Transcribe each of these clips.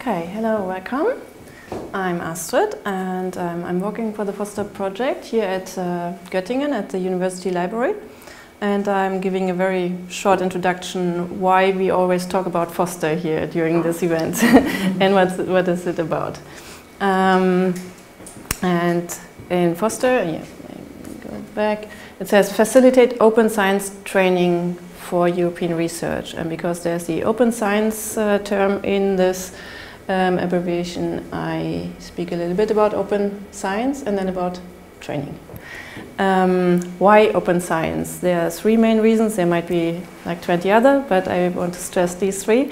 Okay, hello, welcome. I'm Astrid and I'm working for the Foster project here at Göttingen at the University Library. And I'm giving a very short introduction why we always talk about Foster here during this event and what is it about. And in Foster, go back, it says facilitate open science training for European research. And because there's the open science term in this abbreviation, I speak a little bit about open science and then about training. Why open science? There are three main reasons. There might be like 20 other, but I want to stress these three.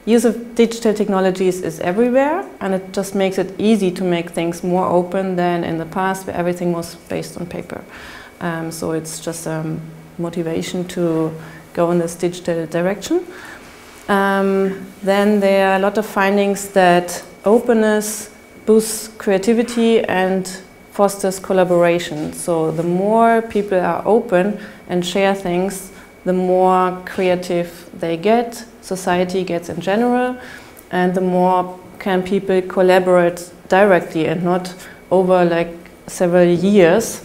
Use of digital technologies is everywhere, and it just makes it easy to make things more open than in the past where everything was based on paper. So it's just motivation to go in this digital direction. Then there are a lot of findings that openness boosts creativity and fosters collaboration. So the more people are open and share things, the more creative they get, society gets in general, and the more can people collaborate directly and not over like several years.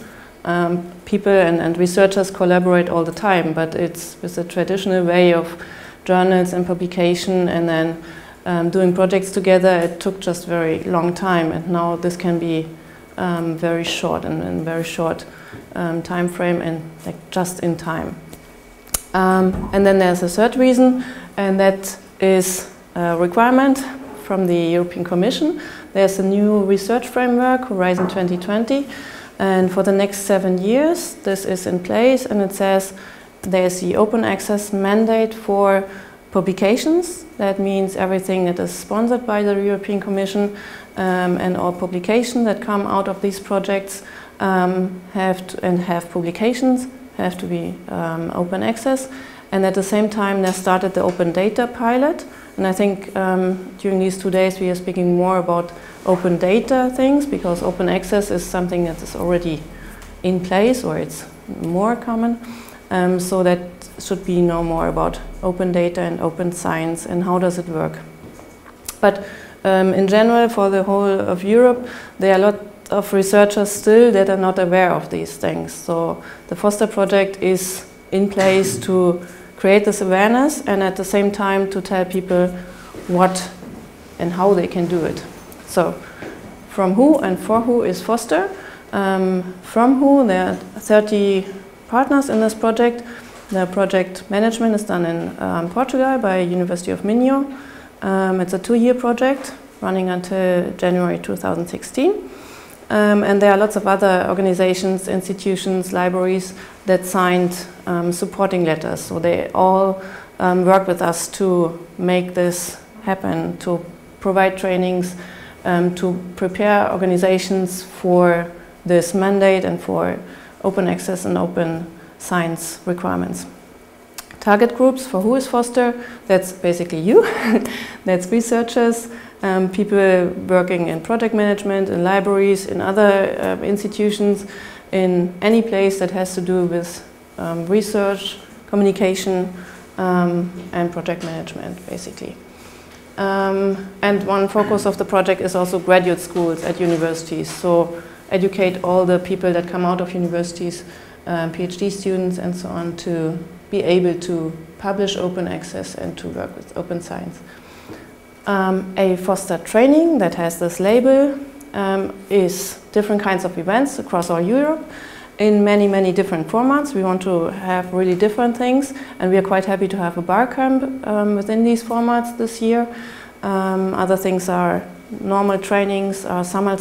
People and researchers collaborate all the time, but it's with the traditional way of journals and publication and then doing projects together. It took just very long time, and now this can be very short and very short time frame and like just in time. And then there's a third reason, and that is a requirement from the European Commission. There's a new research framework, Horizon 2020, and for the next 7 years this is in place, and it says there's the open access mandate for publications. That means everything that is sponsored by the European Commission and all publications that come out of these projects have publications have to be open access. And at the same time they started the open data pilot, and I think during these 2 days we are speaking more about open data things, because open access is something that is already in place, or it's more common. So that should be no more about open data and open science and how does it work. But in general, for the whole of Europe, there are a lot of researchers still that are not aware of these things. So the Foster project is in place to create this awareness and at the same time to tell people what and how they can do it. So from who and for who is Foster? From who, there are 30 partners in this project. The project management is done in Portugal by University of Minho. It's a 2-year project running until January 2016. And there are lots of other organizations, institutions, libraries that signed supporting letters. So they all work with us to make this happen, to provide trainings, to prepare organizations for this mandate and for open access and open science requirements. Target groups for who is Foster, that's basically you. That's researchers, people working in project management, in libraries, in other institutions, in any place that has to do with research, communication, and project management, basically. And one focus of the project is also graduate schools at universities. So educate all the people that come out of universities, PhD students and so on, to be able to publish open access and to work with open science. A Foster training that has this label is different kinds of events across all Europe in many, many different formats. We want to have really different things, and we are quite happy to have a bar camp within these formats this year. Other things are normal trainings, summer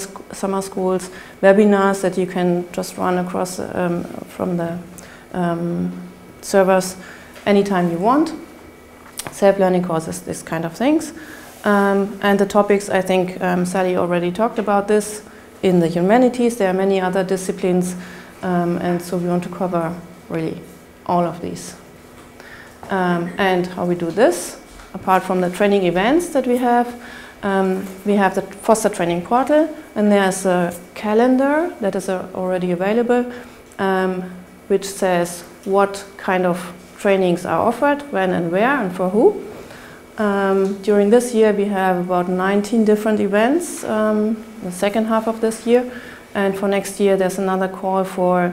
schools, webinars that you can just run across from the servers anytime you want, self-learning courses, this kind of things. And the topics, I think Sally already talked about this. In the humanities, there are many other disciplines, and so we want to cover really all of these. And how we do this, apart from the training events that we have the Foster training portal, and there's a calendar that is already available, which says what kind of trainings are offered, when and where, and for who. During this year we have about 19 different events, the second half of this year, and for next year there's another call for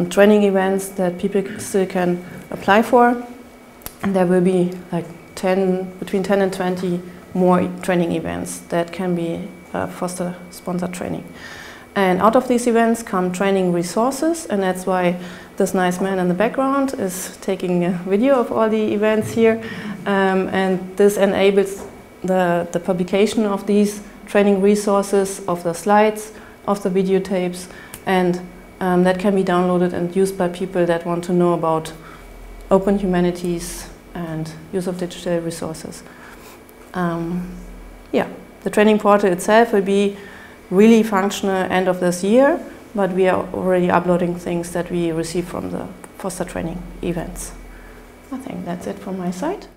training events that people still can apply for, and there will be like between 10 and 20 more training events that can be foster sponsored training. And out of these events come training resources, and that's why this nice man in the background is taking a video of all the events here, and this enables the publication of these training resources, of the slides, of the videotapes, and that can be downloaded and used by people that want to know about open humanities and use of digital resources. Yeah, the training portal itself will be really functional end of this year, but we are already uploading things that we receive from the foster training events. I think that's it from my side.